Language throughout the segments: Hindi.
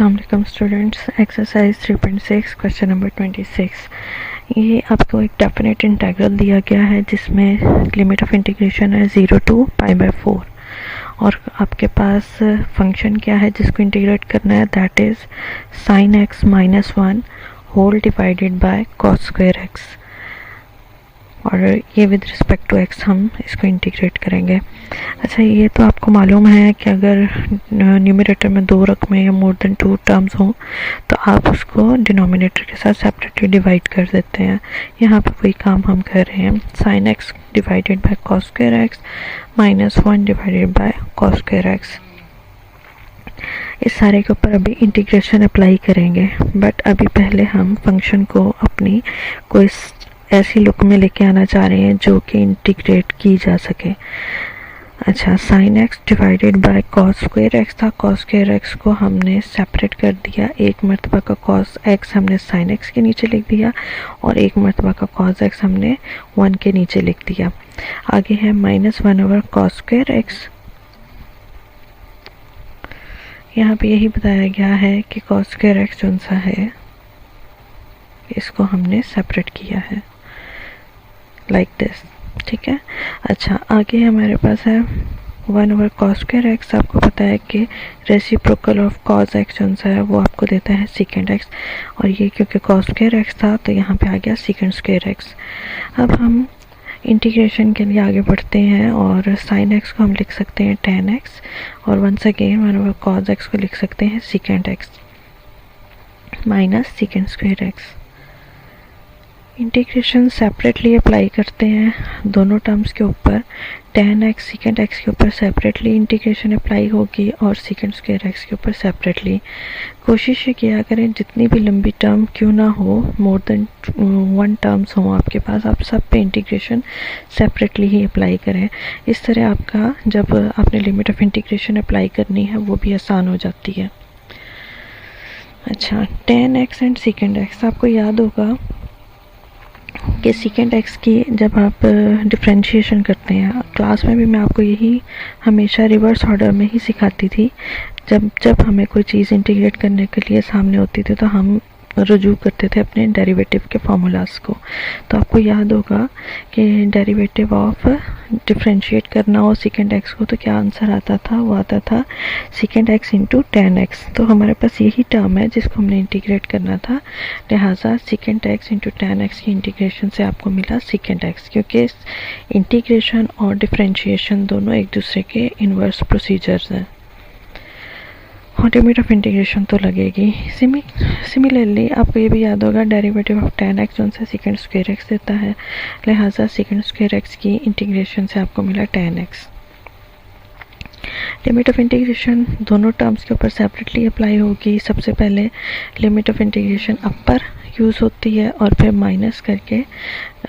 अस्सलाम वालेकुम स्टूडेंट्स। Exercise 3.6 question number 26। ये आपको एक डेफिनेट इंटीग्रल दिया गया है जिसमें लिमिट ऑफ इंटीग्रेशन है 0 to π/4 और आपके पास फंक्शन क्या है जिसको इंटीग्रेट करना है, that is sin x - 1 whole divided by cos square x। और ये विद रिस्पेक्ट टू x हम इसको इंटीग्रेट करेंगे। अच्छा, ये तो आपको मालूम है कि अगर न्यूमरेटर में दो रकमें या मोर देन 2 टर्म्स हों तो आप उसको डिनोमिनेटर के साथ सेपरेटली डिवाइड कर देते हैं। यहाँ पे वही काम हम कर रहे हैं। sin x divided by cos square x - 1 divided by cos square x। इस सारे के ऊपर अभी इंटीग्रेशन अप्लाई करेंगे, बट अभी पहले हम फंक्शन को अपनी कोई ऐसी लुक में लेके आना चाह रहे हैं जो कि इंटीग्रेट की जा सके। अच्छा, sin x divided by cos square x था। cos स्क्वायर x को हमने सेपरेट कर दिया। एक मरतबा का cos x हमने sin x के नीचे लिख दिया और एक मरतबा का cos x हमने 1 के नीचे लिख दिया। आगे है -1/cos स्क्वायर x। यहाँ पे यही बताया गया है कि cos स्क्वायर x जो सा है इसको हमने सेपरेट किया है लाइक दिस, ठीक है। अच्छा, आगे हमारे पास है 1/cos स्क्वायर x। आपको पता है कि रेसिप्रोकल ऑफ cos x जो सा है वो आपको देता है secant x, और ये क्योंकि cos स्क्वायर x था तो यहाँ पे आ गया secant स्क्वायर x। अब हम इंटीग्रेशन के लिए आगे बढ़ते हैं और sin x को हम लिख सकते हैं tan x और वंस अगेन 1/cos x को लिख सकते हैं secant x minus secant square x। Integration separately apply करते हैं दोनों टर्म्स के ऊपर। tan x secant x के ऊपर सेपरेटली इंटीग्रेशन अप्लाई होगी और secant स्क्वायर x के ऊपर सेपरेटली। कोशिश ये किया करें जितनी भी लंबी टर्म क्यों ना हो, मोर देन 1 टर्म्स हो आपके पास, आप सब पे इंटीग्रेशन सेपरेटली ही अप्लाई करें। इस तरह आपका जब आपने लिमिट ऑफ इंटीग्रेशन अप्लाई करनी है वो भी आसान हो जाती है। अच्छा, tan x and secant x, आपको याद होगा कि secant x की जब आप डिफ्रेंशिएशन करते हैं, क्लास में भी मैं आपको यही हमेशा रिवर्स ऑर्डर में ही सिखाती थी। जब हमें कोई चीज़ इंटीग्रेट करने के लिए सामने होती थी तो हम रुजू करते थे अपने डेरिवेटिव के फार्मूलाज को। तो आपको याद होगा कि डेरिवेटिव ऑफ डिफ्रेंशिएट करना हो secant x को तो क्या आंसर आता था, वो आता था secant x into tan x। तो हमारे पास यही टर्म है जिसको हमने इंटीग्रेट करना था, लिहाजा secant x into tan x की इंटीग्रेशन से आपको मिला secant x, क्योंकि इंटीग्रेशन और डिफ्रेंशिएशन दोनों एक दूसरे के इन्वर्स प्रोसीजर्स हैं और लिमिट ऑफ इंटीग्रेशन तो लगेगी। सिमिलरली आपको ये भी याद होगा डेरिवेटिव ऑफ tan x जो सा secant स्क्वायर x देता है, लिहाजा secant स्क्वायर x की इंटीग्रेशन से आपको मिला tan x। Limit of integration दोनों टर्म्स के ऊपर सेपरेटली अप्लाई होगी। सबसे पहले limit of integration upper use होती है और फिर माइनस करके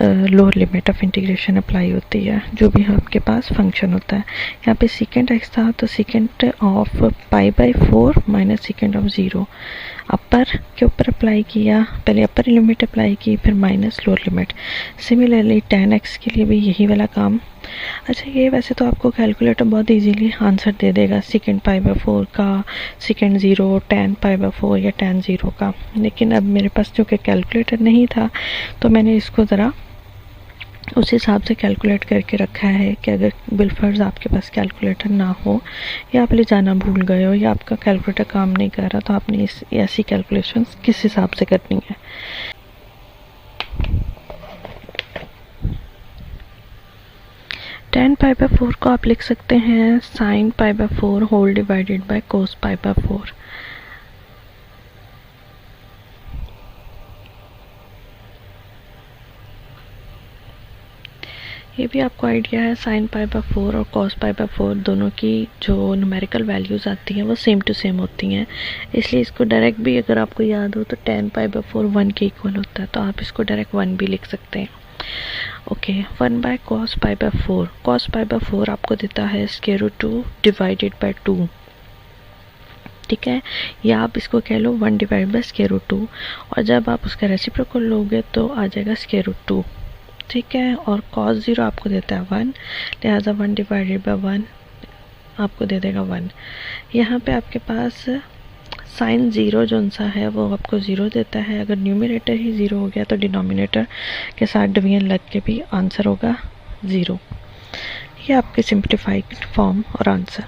lower limit of integration apply होती है, जो भी आपके पास फंक्शन होता है। यहाँ पे secant x था तो secant of π/4 minus secant of 0 upper के ऊपर अप्लाई किया, पहले अपर लिमिट अप्लाई की फिर minus lower limit. Similarly tan x के लिए भी यही वाला काम। अच्छा, ये वैसे तो आपको कैलकुलेटर बहुत इजीली आंसर दे देगा secant π/4 का, secant 0, tan π/4 या tan 0 का, लेकिन अब मेरे पास चूँकि कैलकुलेटर नहीं था तो मैंने इसको ज़रा उस हिसाब से कैलकुलेट करके रखा है कि अगर बिलफर्ज आपके पास कैलकुलेटर ना हो या आप ले जाना भूल गए हो या आपका कैलकुलेटर काम नहीं कर रहा तो आपने ऐसी कैलकुलेशंस किस हिसाब से करनी है। tan π/4 को आप लिख सकते हैं sin π/4 whole divided by cos π/4। ये भी आपको आइडिया है, sin π/4 और cos π/4 दोनों की जो न्यूमेरिकल वैल्यूज़ आती हैं वो सेम टू सेम होती हैं, इसलिए इसको डायरेक्ट भी अगर आपको याद हो तो tan π/4 1 के इक्वल होता है, तो आप इसको डायरेक्ट 1 भी लिख सकते हैं। ओके, 1/cos π/4, cos π/4 आपको देता है √2 डिवाइडेड बाय 2, ठीक है, या आप इसको कह लो 1 डिवाइड बाय √2, और जब आप उसका रेसिप्रोकल लोगे तो आ जाएगा √2, ठीक है। और cos 0 आपको देता है 1, लिहाजा 1 डिवाइडेड बाय 1 आपको दे देगा 1। यहाँ पे आपके पास साइन ज़ीरो जो सा है वो आपको ज़ीरो देता है। अगर न्यूमरेटर ही ज़ीरो हो गया तो डिनोमिनेटर के साथ डिवीजन लग के भी आंसर होगा ज़ीरो। ये आपके सिंप्लीफाइड फॉर्म और आंसर।